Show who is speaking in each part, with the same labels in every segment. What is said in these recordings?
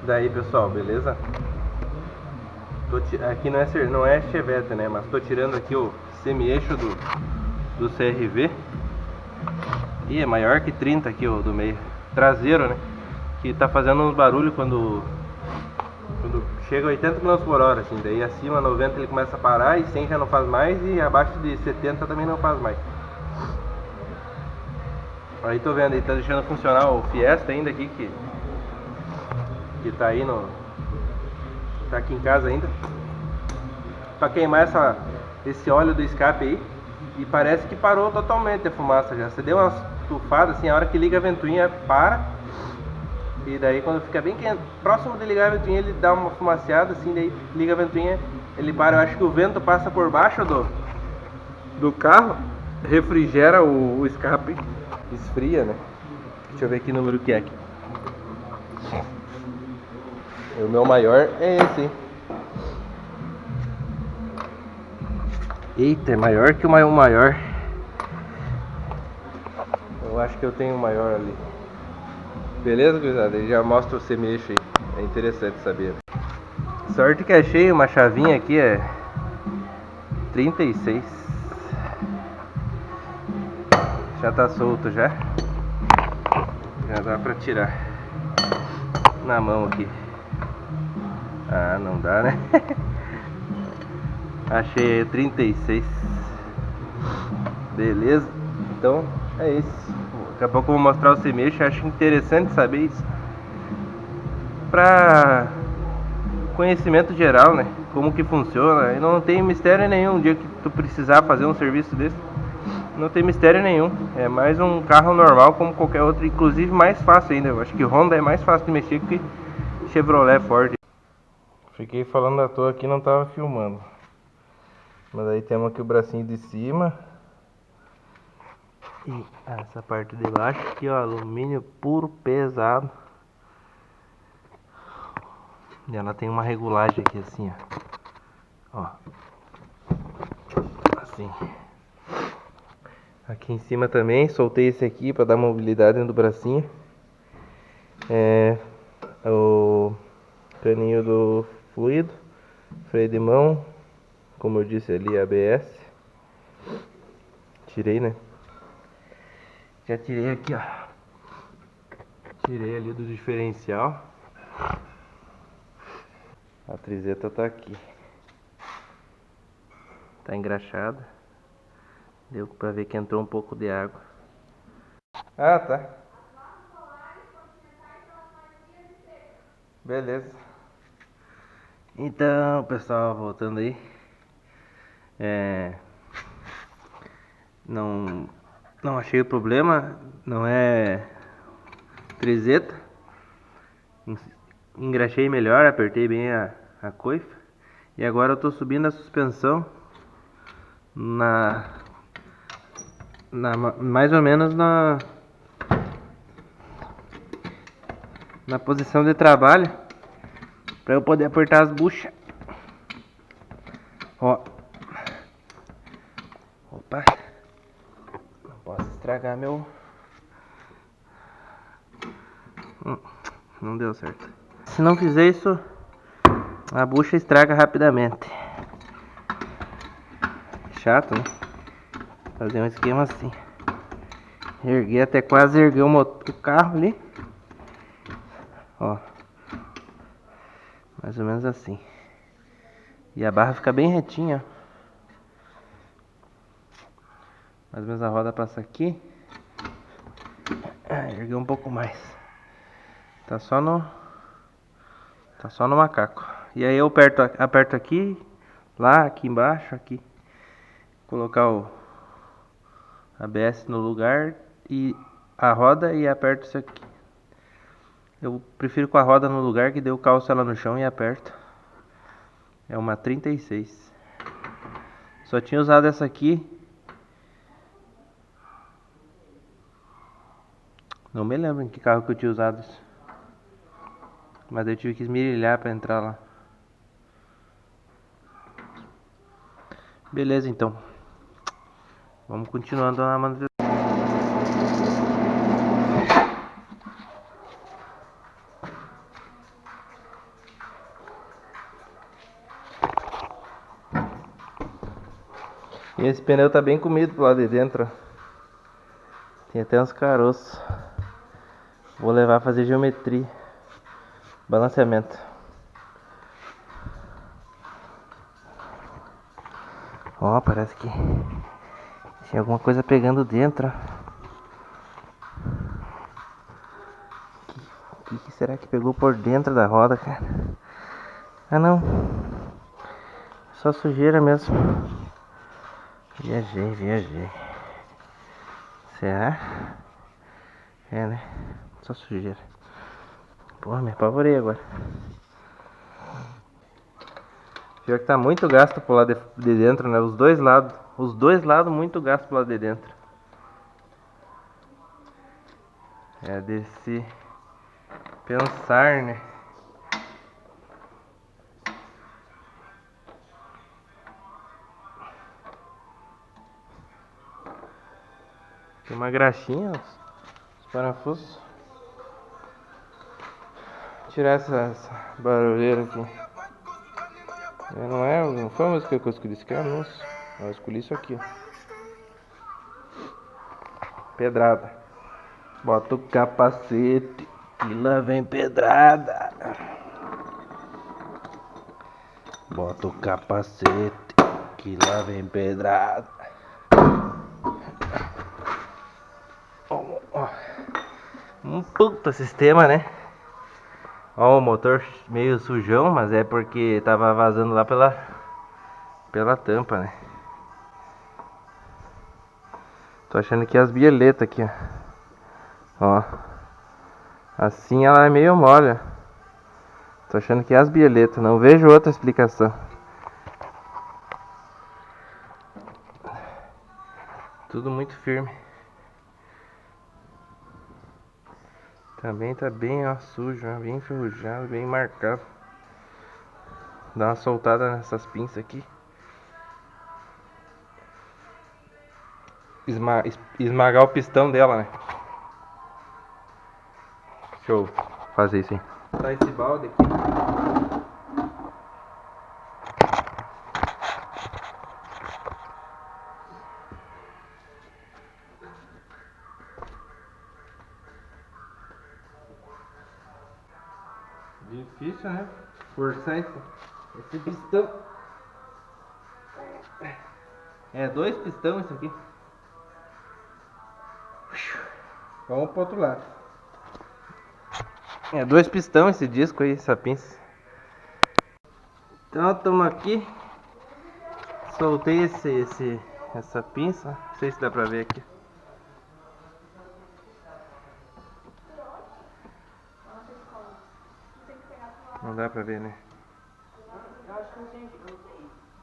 Speaker 1: Daí pessoal, beleza? Aqui não é Chevette, né? Mas tô tirando aqui o semi-eixo do CRV. E é maior que 30 aqui o do meio. Traseiro, né? Que tá fazendo uns barulhos quando chega a 80 km/h, assim. Daí acima 90 ele começa a parar e 100 já não faz mais. E abaixo de 70 também não faz mais. Aí tô vendo, ele tá deixando funcionar o Fiesta ainda aqui, que tá aí tá aqui em casa ainda, pra queimar esse óleo do escape aí. E parece que parou totalmente a fumaça já. Você deu umas tufadas assim, a hora que liga a ventoinha para. E daí quando fica bem quente, próximo de ligar a ventoinha ele dá uma fumaceada assim, daí liga a ventoinha, ele para. Eu acho que o vento passa por baixo do carro, refrigera o escape, esfria, né? Deixa eu ver que número que é aqui. O meu maior é esse, hein? Eita, é maior que o maior. Eu acho que eu tenho o maior ali. Beleza, gurizada? Ele já mostra o semi-eixo aí. É interessante saber. Sorte que achei uma chavinha aqui, é 36. Já tá solto já. Já dá pra tirar na mão aqui. Ah, não dá, né? Achei 36. Beleza? Então é isso. Daqui a pouco eu vou mostrar o semi-eixo. Acho interessante saber isso pra conhecimento geral, né? Como que funciona. E não tem mistério nenhum. Um dia que tu precisar fazer um serviço desse, não tem mistério nenhum. É mais um carro normal como qualquer outro. Inclusive mais fácil ainda. Eu acho que Honda é mais fácil de mexer que Chevrolet, Ford. Fiquei falando à toa aqui, não tava filmando. Mas aí temos aqui o bracinho de cima. E essa parte de baixo aqui, ó, alumínio puro pesado. E ela tem uma regulagem aqui assim, ó. Assim. Aqui em cima também, soltei esse aqui para dar mobilidade dentro do bracinho. É o caninho do fluido, freio de mão, como eu disse ali, ABS. Tirei, né? Já tirei aqui, ó. Tirei ali do diferencial. A trizeta tá aqui. Tá engraxada. Deu pra ver que entrou um pouco de água. Ah, tá. Beleza. Então, pessoal, voltando aí. Não, não achei o problema. Não é trizeta. Engraxei melhor, apertei bem a coifa. E agora eu tô subindo a suspensão mais ou menos na posição de trabalho, para eu poder apertar as buchas. Ó. Opa. Não posso estragar meu... Não deu certo. Se não fizer isso, a bucha estraga rapidamente. Chato, né? Fazer um esquema assim. Erguei até quase erguer o carro ali. Ó. Mais ou menos assim. E a barra fica bem retinha. Mais ou menos a roda passa aqui. Erguei um pouco mais. Tá só no macaco. E aí eu aperto aqui, lá, aqui embaixo, aqui. Colocar o ABS no lugar e a roda e aperto isso aqui. Eu prefiro com a roda no lugar, que deu calço ela no chão e aperto. É uma 36. Só tinha usado essa aqui. Não me lembro em que carro que eu tinha usado isso. Mas eu tive que esmerilhar pra entrar lá. Beleza, então. Vamos continuando na manutenção. E esse pneu tá bem comido pro lado de dentro. Tem até uns caroços. Vou levar a fazer geometria. Balanceamento. Ó, parece que tinha alguma coisa pegando dentro. O que será que pegou por dentro da roda, cara? Ah, não. Só sujeira mesmo. Viajei. Será? É, né? Só sujeira. Porra, me apavorei agora. Pior que tá muito gasto pro lado de dentro, né? Os dois lados. Os dois lados muito gasto pro lado de dentro. É de se pensar, né? Tem uma graxinha, os parafusos. Tirar essa barulheira aqui. Não foi a música que eu escolhi, isso aqui é anúncio. Eu escolhi isso aqui, ó. Pedrada. Bota o capacete e lá vem pedrada. Bota o capacete que lá vem pedrada. Um puta sistema, né? Ó, o motor meio sujão, mas é porque tava vazando lá pela tampa, né? Tô achando que é as bieletas aqui, ó. Ó. Assim ela é meio mole. Tô achando que é as bieletas, não vejo outra explicação. Tudo muito firme. Também tá bem, ó, sujo, ó, bem enferrujado, bem marcado. Dá uma soltada nessas pinças aqui. Esmagar o pistão dela, né? Deixa eu fazer isso aí. Tá esse balde aqui. Difícil, né? Forçar esse pistão. É 2 pistão isso aqui. Vamos pro outro lado. É 2 pistão esse disco aí, essa pinça. Então estamos aqui. Soltei essa pinça. Não sei se dá pra ver aqui. Não dá pra ver, né?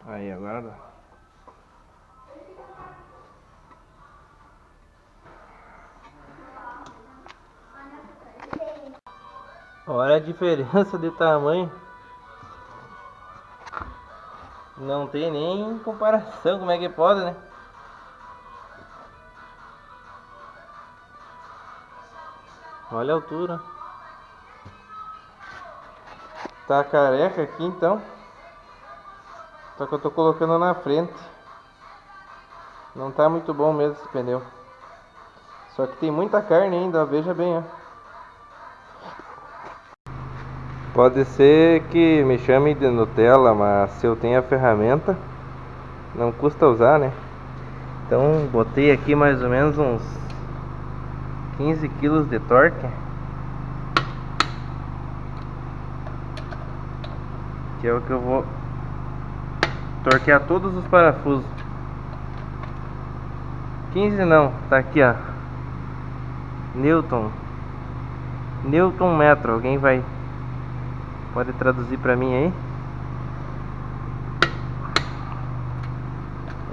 Speaker 1: Aí, agora dá. Olha a diferença de tamanho. Não tem nem comparação, como é que pode, né? Olha a altura. Tá careca aqui então. Só que eu tô colocando na frente. Não tá muito bom mesmo esse pneu. Só que tem muita carne ainda, veja bem, ó. Pode ser que me chame de Nutella, mas se eu tenho a ferramenta, não custa usar, né? Então botei aqui mais ou menos uns 15 kg de torque. Que é o que eu vou torquear todos os parafusos. 15 não, tá aqui, ó. Newton metro, alguém pode traduzir pra mim aí?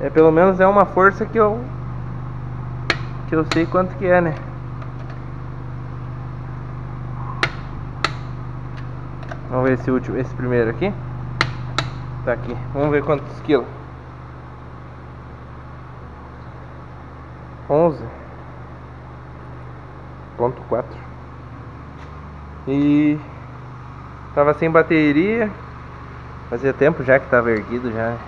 Speaker 1: É, pelo menos é uma força que eu sei quanto que é, né? Vamos ver esse primeiro aqui. Tá aqui, vamos ver quantos quilos. 11,4. E tava sem bateria. Fazia tempo já que tava erguido já.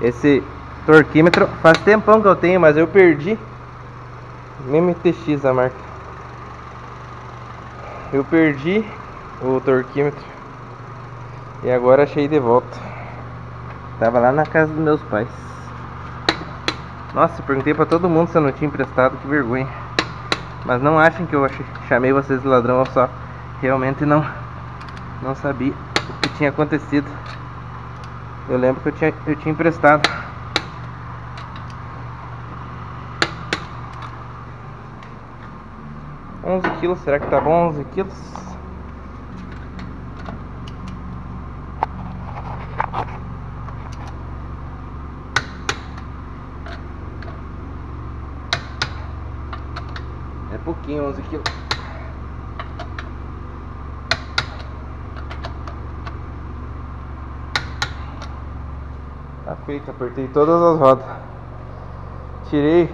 Speaker 1: Esse torquímetro faz tempão que eu tenho, mas eu perdi. MTX a marca. Eu perdi o torquímetro e agora achei de volta. Tava lá na casa dos meus pais. Nossa, perguntei pra todo mundo se eu não tinha emprestado, que vergonha. Mas não achem que eu chamei vocês de ladrão, eu só realmente não sabia o que tinha acontecido. Eu lembro que eu tinha emprestado. $11 kg, será que tá bom 11 quilos? É pouquinho, 11 quilos. Tá feito, apertei todas as rodas. Tirei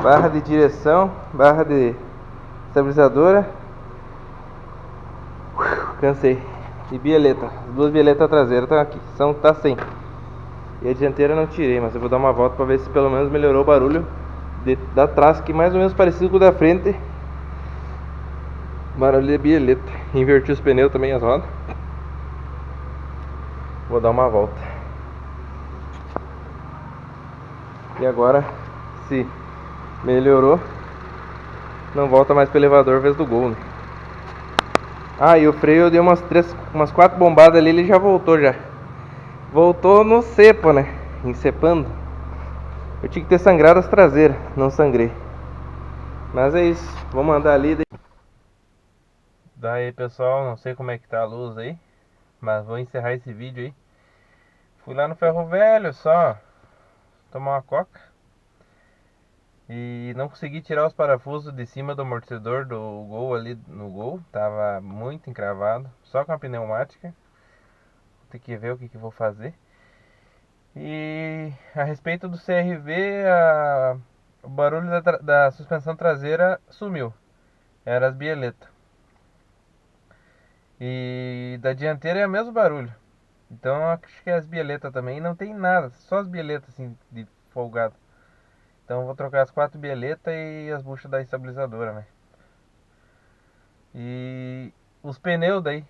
Speaker 1: barra de direção, barra de estabilizadora. Cansei. E bieleta, as duas bieletas traseiras estão aqui, tá sem. E a dianteira não tirei, mas eu vou dar uma volta pra ver se pelo menos melhorou o barulho da trás, que mais ou menos parecido com o da frente. Barulho de bieleta. Inverti os pneus também, as rodas. Vou dar uma volta. E agora, se melhorou, não volta mais pro elevador vez do Gol, né? Ah, e o freio eu dei umas 4 bombadas ali, ele já voltou já. Voltou no cepo, né? Encepando. Eu tinha que ter sangrado as traseiras, não sangrei. Mas é isso, vamos andar ali. Daí pessoal, não sei como é que tá a luz aí, mas vou encerrar esse vídeo aí. Fui lá no ferro velho só tomar uma coca. E não consegui tirar os parafusos de cima do amortecedor do Gol ali no Gol. Tava muito encravado, só com a pneumática. Tem que ver o que vou fazer. E a respeito do CRV, o barulho da suspensão traseira sumiu. Era as bieletas. E da dianteira é o mesmo barulho. Então acho que as bieletas também não tem nada, só as bieletas assim de folgado. Então vou trocar as 4 bieletas e as buchas da estabilizadora, né? E os pneus daí,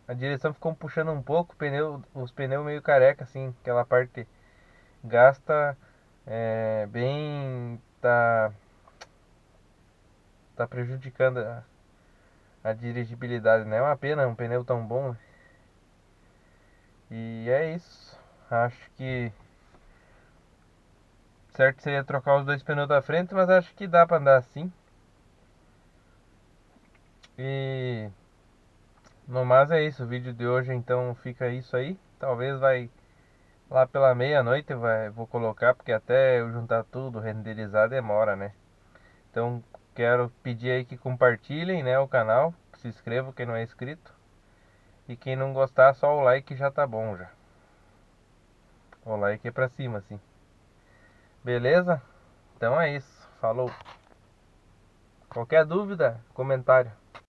Speaker 1: a direção ficou puxando um pouco, os pneus meio careca assim, aquela parte gasta bem, tá prejudicando a dirigibilidade, né? É uma pena um pneu tão bom, né? E é isso. Acho que certo seria trocar os 2 pneus da frente, mas acho que dá pra andar assim. E no mais é isso, o vídeo de hoje então fica isso aí. Talvez vai lá pela meia-noite vou colocar, porque até eu juntar tudo, renderizar demora, né? Então quero pedir aí que compartilhem, né, o canal, que se inscrevam quem não é inscrito. E quem não gostar, só o like já tá bom já. O like é pra cima, assim. Beleza? Então é isso. Falou. Qualquer dúvida, comentário.